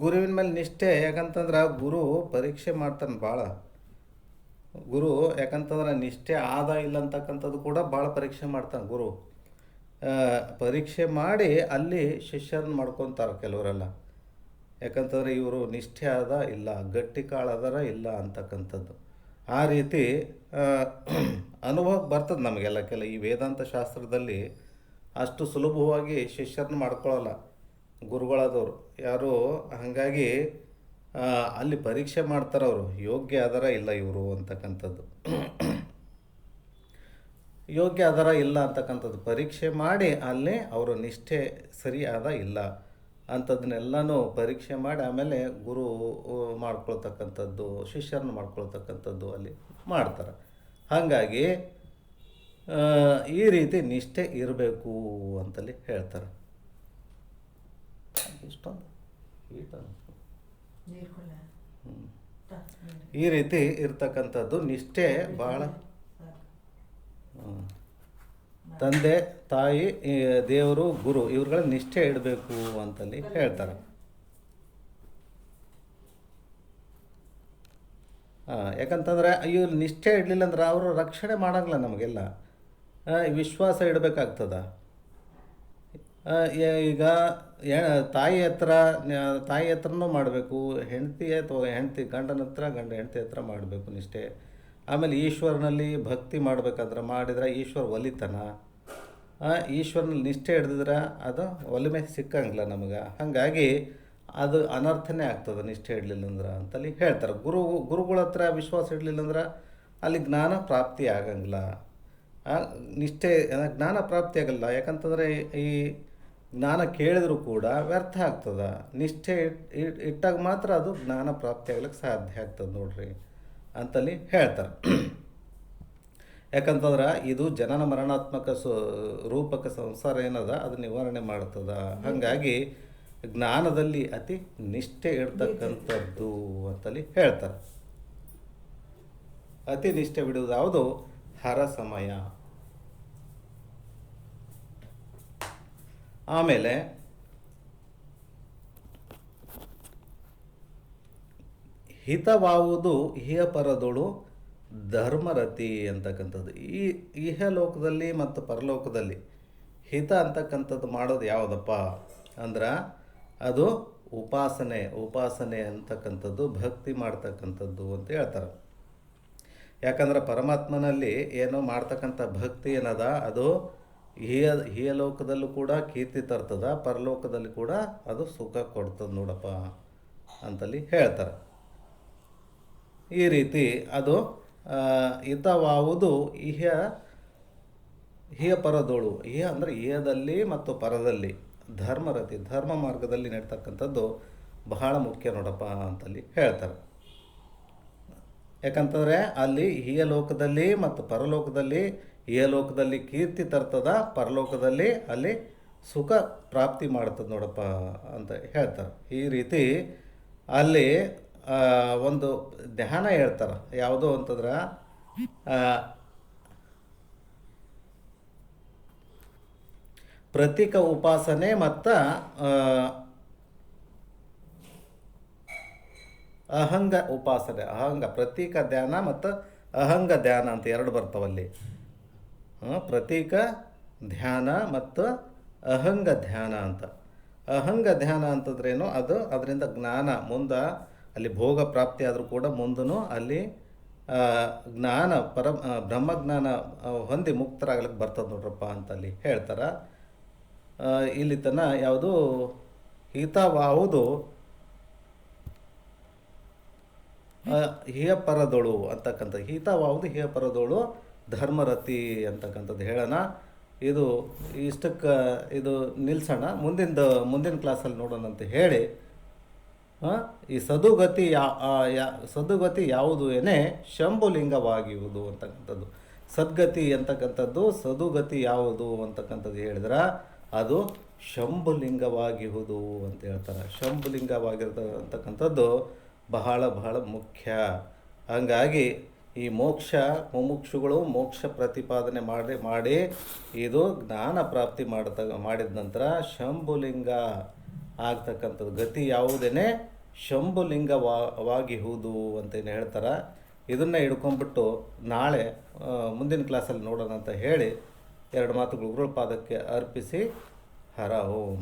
ಗುರುವಿನ ಮೇಲೆ ನಿಷ್ಠೆ ಯಾಕಂತಂದ್ರೆ ಗುರು ಪರೀಕ್ಷೆ ಮಾಡ್ತಾನೆ ಭಾಳ. ಗುರು ಯಾಕಂತಂದ್ರೆ ನಿಷ್ಠೆ ಆದ ಇಲ್ಲ ಅಂತಕ್ಕಂಥದ್ದು ಕೂಡ ಭಾಳ ಪರೀಕ್ಷೆ ಮಾಡ್ತಾನೆ ಗುರು. ಪರೀಕ್ಷೆ ಮಾಡಿ ಅಲ್ಲಿ ಶಿಷ್ಯರನ್ನು ಮಾಡ್ಕೊತಾರೆ ಕೆಲವರೆಲ್ಲ. ಯಾಕಂತಂದರೆ ಇವರು ನಿಷ್ಠೆ ಆದ ಇಲ್ಲ, ಗಟ್ಟಿ ಕಾಳದಾರ ಇಲ್ಲ ಅಂತಕ್ಕಂಥದ್ದು. ಆ ರೀತಿ ಅನುಭವಕ್ಕೆ ಬರ್ತದೆ ನಮಗೆಲ್ಲ. ಈ ವೇದಾಂತ ಶಾಸ್ತ್ರದಲ್ಲಿ ಅಷ್ಟು ಸುಲಭವಾಗಿ ಶಿಷ್ಯರನ್ನ ಮಾಡ್ಕೊಳ್ಳಲ್ಲ ಗುರುಗಳಾದವರು ಯಾರು. ಹಾಗಾಗಿ ಅಲ್ಲಿ ಪರೀಕ್ಷೆ ಮಾಡ್ತಾರೆ ಅವರು, ಯೋಗ್ಯ ಆಧಾರ ಇಲ್ಲ ಇವರು ಅಂತಕ್ಕಂಥದ್ದು. ಯೋಗ್ಯ ಆಧಾರ ಇಲ್ಲ ಅಂತಕ್ಕಂಥದ್ದು ಪರೀಕ್ಷೆ ಮಾಡಿ ಅಲ್ಲಿ ಅವರು ನಿಷ್ಠೆ ಸರಿಯಾದ ಇಲ್ಲ ಅಂಥದ್ದನ್ನೆಲ್ಲನೂ ಪರೀಕ್ಷೆ ಮಾಡಿ ಆಮೇಲೆ ಗುರು ಮಾಡ್ಕೊಳ್ತಕ್ಕಂಥದ್ದು, ಶಿಷ್ಯರನ್ನು ಮಾಡ್ಕೊಳ್ತಕ್ಕಂಥದ್ದು ಅಲ್ಲಿ ಮಾಡ್ತಾರೆ. ಹಾಗಾಗಿ ಈ ರೀತಿ ನಿಷ್ಠೆ ಇರಬೇಕು ಅಂತಲ್ಲಿ ಹೇಳ್ತಾರೆ. ಇಷ್ಟೊಂದು ಈ ರೀತಿ ಇರ್ತಕ್ಕಂಥದ್ದು ನಿಷ್ಠೆ ಭಾಳ. ತಂದೆ ತಾಯಿ ದೇವರು ಗುರು ಇವ್ರುಗಳ ನಿಷ್ಠೆ ಇಡಬೇಕು ಅಂತಲ್ಲಿ ಹೇಳ್ತಾರೆ. ಯಾಕಂತಂದರೆ ಇವ್ರು ನಿಷ್ಠೆ ಇಡಲಿಲ್ಲ ಅಂದ್ರೆ ಅವರು ರಕ್ಷಣೆ ಮಾಡೋಂಗಿಲ್ಲ ನಮಗೆಲ್ಲ. ವಿಶ್ವಾಸ ಇಡಬೇಕಾಗ್ತದ. ಈಗ ತಾಯಿ ಹತ್ರನೂ ಮಾಡಬೇಕು, ಹೆಂಡತಿ ಗಂಡನ ಹತ್ರ, ಹೆಂಡತಿ ಹತ್ರ ಮಾಡಬೇಕು ನಿಷ್ಠೆ. ಆಮೇಲೆ ಈಶ್ವರನಲ್ಲಿ ಭಕ್ತಿ ಮಾಡಬೇಕಾದ್ರೆ ಮಾಡಿದ್ರೆ ಈಶ್ವರ ಒಲಿತನ. ಈಶ್ವರನಲ್ಲಿ ನಿಷ್ಠೆ ಹಿಡ್ದಿದ್ರೆ ಅದು ಒಲಿಮೆ ಸಿಕ್ಕಂಗಿಲ್ಲ ನಮಗೆ. ಹಾಗಾಗಿ ಅದು ಅನರ್ಥನೇ ಆಗ್ತದೆ ನಿಷ್ಠೆ ಇಡಲಿಲ್ಲ ಅಂದ್ರೆ ಅಂತಲ್ಲಿ ಹೇಳ್ತಾರೆ. ಗುರುಗಳ ಹತ್ರ ವಿಶ್ವಾಸ ಇಡಲಿಲ್ಲ ಅಂದ್ರೆ ಅಲ್ಲಿ ಜ್ಞಾನ ಪ್ರಾಪ್ತಿ ಆಗಂಗಿಲ್ಲ. ನಿಷ್ಠೆ ಜ್ಞಾನ ಪ್ರಾಪ್ತಿ ಆಗಲ್ಲ. ಯಾಕಂತಂದರೆ ಈ ಜ್ಞಾನ ಕೇಳಿದರೂ ಕೂಡ ವ್ಯರ್ಥ ಆಗ್ತದೆ. ನಿಷ್ಠೆ ಇಟ್ಟಾಗ ಮಾತ್ರ ಅದು ಜ್ಞಾನ ಪ್ರಾಪ್ತಿ ಆಗ್ಲಿಕ್ಕೆ ಸಾಧ್ಯ ಆಗ್ತದೆ ನೋಡ್ರಿ ಅಂತಲ್ಲಿ ಹೇಳ್ತಾರೆ. ಯಾಕಂತಂದ್ರೆ ಇದು ಜನನ ಮರಣಾತ್ಮಕ ರೂಪಕ ಸಂಸಾರ ಏನದ ಅದು ನಿವಾರಣೆ ಮಾಡ್ತದ. ಹಾಗಾಗಿ ಜ್ಞಾನದಲ್ಲಿ ಅತಿ ನಿಷ್ಠೆ ಇಡ್ತಕ್ಕಂಥದ್ದು ಅಂತಲ್ಲಿ ಹೇಳ್ತಾರೆ. ಅತಿ ನಿಷ್ಠೆ ಬಿಡುವುದು ಯಾವುದು? ಹರ ಸಮಯ. ಆಮೇಲೆ ಹಿತವಾವುದು ಇಹಪರದೊಳು ಧರ್ಮರತಿ ಅಂತಕ್ಕಂಥದ್ದು. ಈ ಇಹಲೋಕದಲ್ಲಿ ಮತ್ತು ಪರಲೋಕದಲ್ಲಿ ಹಿತ ಅಂತಕ್ಕಂಥದ್ದು ಮಾಡೋದು ಯಾವುದಪ್ಪ ಅಂದ್ರೆ ಅದು ಉಪಾಸನೆ ಅಂತಕ್ಕಂಥದ್ದು, ಭಕ್ತಿ ಮಾಡ್ತಕ್ಕಂಥದ್ದು ಅಂತ ಹೇಳ್ತಾರೆ. ಯಾಕಂದ್ರೆ ಪರಮಾತ್ಮನಲ್ಲಿ ಏನೋ ಮಾಡ್ತಕ್ಕಂಥ ಭಕ್ತಿ ಏನದ ಅದು ಇಹಲೋಕದಲ್ಲೂ ಕೂಡ ಕೀರ್ತಿ ತರ್ತದ, ಪರಲೋಕದಲ್ಲಿ ಕೂಡ ಅದು ಸುಖ ಕೊಡ್ತದೆ ನೋಡಪ್ಪ ಅಂತಲ್ಲಿ ಹೇಳ್ತಾರೆ. ಈ ರೀತಿ ಅದು ಹಿತವಾವುದು ಇಹ ಪರದೋಳು. ಇಹ ಅಂದರೆ ಇಹದಲ್ಲಿ ಮತ್ತು ಪರದಲ್ಲಿ ಧರ್ಮರತಿ, ಧರ್ಮ ಮಾರ್ಗದಲ್ಲಿ ನಡ್ತಕ್ಕಂಥದ್ದು ಬಹಳ ಮುಖ್ಯ ನೋಡಪ್ಪ ಅಂತಲ್ಲಿ ಹೇಳ್ತಾರೆ. ಯಾಕಂತಂದರೆ ಅಲ್ಲಿ ಇಹಲೋಕದಲ್ಲಿ ಮತ್ತು ಪರಲೋಕದಲ್ಲಿ ಇಹಲೋಕದಲ್ಲಿ ಕೀರ್ತಿ ತರ್ತದ, ಪರಲೋಕದಲ್ಲಿ ಅಲ್ಲಿ ಸುಖ ಪ್ರಾಪ್ತಿ ಮಾಡ್ತದೆ ನೋಡಪ್ಪ ಅಂತ ಹೇಳ್ತಾರೆ. ಈ ರೀತಿ ಅಲ್ಲಿ ಒಂದು ಧ್ಯಾನ ಹೇಳ್ತಾರೆ. ಯಾವುದು ಅಂತಂದ್ರೆ ಪ್ರತೀಕ ಉಪಾಸನೆ ಮತ್ತು ಅಹಂಗ ಉಪಾಸನೆ. ಪ್ರತೀಕ ಧ್ಯಾನ ಮತ್ತು ಅಹಂಗ ಧ್ಯಾನ ಅಂತ ಎರಡು ಬರ್ತಾವಲ್ಲಿ. ಪ್ರತೀಕ ಧ್ಯಾನ ಮತ್ತು ಅಹಂಗ ಧ್ಯಾನ ಅಂತ. ಅಹಂಗ ಧ್ಯಾನ ಅಂತಂದ್ರೇನು? ಅದು ಅದರಿಂದ ಜ್ಞಾನ ಮುಂದೆ ಅಲ್ಲಿ ಭೋಗ ಪ್ರಾಪ್ತಿ ಆದರೂ ಕೂಡ ಮುಂದೂ ಅಲ್ಲಿ ಜ್ಞಾನ ಬ್ರಹ್ಮಜ್ಞಾನ ಹೊಂದಿ ಮುಕ್ತರಾಗ್ಲಿಕ್ಕೆ ಬರ್ತದೆ ನೋಡ್ರಪ್ಪ ಅಂತಲ್ಲಿ ಹೇಳ್ತಾರೆ. ಇಲ್ಲಿ ತನ ಯಾವುದು ಹಿತವಾವುದು ಹಿಯಪರದೋಳು ಅಂತಕ್ಕಂಥ. ಹಿತವಾವುದು ಹಿಯಪರದೋಳು ಧರ್ಮರತಿ ಅಂತಕ್ಕಂಥದ್ದು ಹೇಳೋಣ. ಇದು ಇಷ್ಟಕ್ಕೆ ಇದು ನಿಲ್ಸೋಣ. ಮುಂದಿನ ಕ್ಲಾಸಲ್ಲಿ ನೋಡೋಣ ಅಂತ ಹೇಳಿ, ಈ ಸದುಗತಿ ಯಾವುದು ಏನೇ ಶಂಭುಲಿಂಗವಾಗಿರುವುದು ಅಂತಕ್ಕಂಥದ್ದು. ಸದ್ಗತಿ ಅಂತಕ್ಕಂಥದ್ದು ಸದುಗತಿ ಯಾವುದು ಅಂತಕ್ಕಂಥದ್ದು ಹೇಳಿದ್ರೆ ಅದು ಶಂಭುಲಿಂಗವಾಗಿರುವುದು ಅಂತ ಹೇಳ್ತಾರೆ. ಶಂಭುಲಿಂಗವಾಗಿರ್ತಕ್ಕಂಥದ್ದು ಬಹಳ ಬಹಳ ಮುಖ್ಯ. ಹಾಗಾಗಿ ಈ ಮುಮುಕ್ಷುಗಳು ಮೋಕ್ಷ ಪ್ರತಿಪಾದನೆ ಮಾಡಿ ಇದು ಜ್ಞಾನ ಪ್ರಾಪ್ತಿ ಮಾಡಿದ ನಂತರ ಶಂಭುಲಿಂಗ ಆಗ್ತಕ್ಕಂಥದ್ದು ಗತಿ ಯಾವುದೇನೆ ಶಂಭುಲಿಂಗವಾಗಿಹುದು ಅಂತೇನು ಹೇಳ್ತಾರೆ. ಇದನ್ನು ಹಿಡ್ಕೊಂಡ್ಬಿಟ್ಟು ನಾಳೆ ಮುಂದಿನ ಕ್ಲಾಸಲ್ಲಿ ನೋಡೋಣ ಅಂತ ಹೇಳಿ ಎರಡು ಮಾತುಗಳು ಗುರುಗಳ ಪಾದಕ್ಕೆ ಅರ್ಪಿಸಿ ಹರ ಓಂ.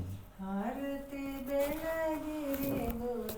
ಆರತಿ ಬೆಳಗಿರಿ ಗುರು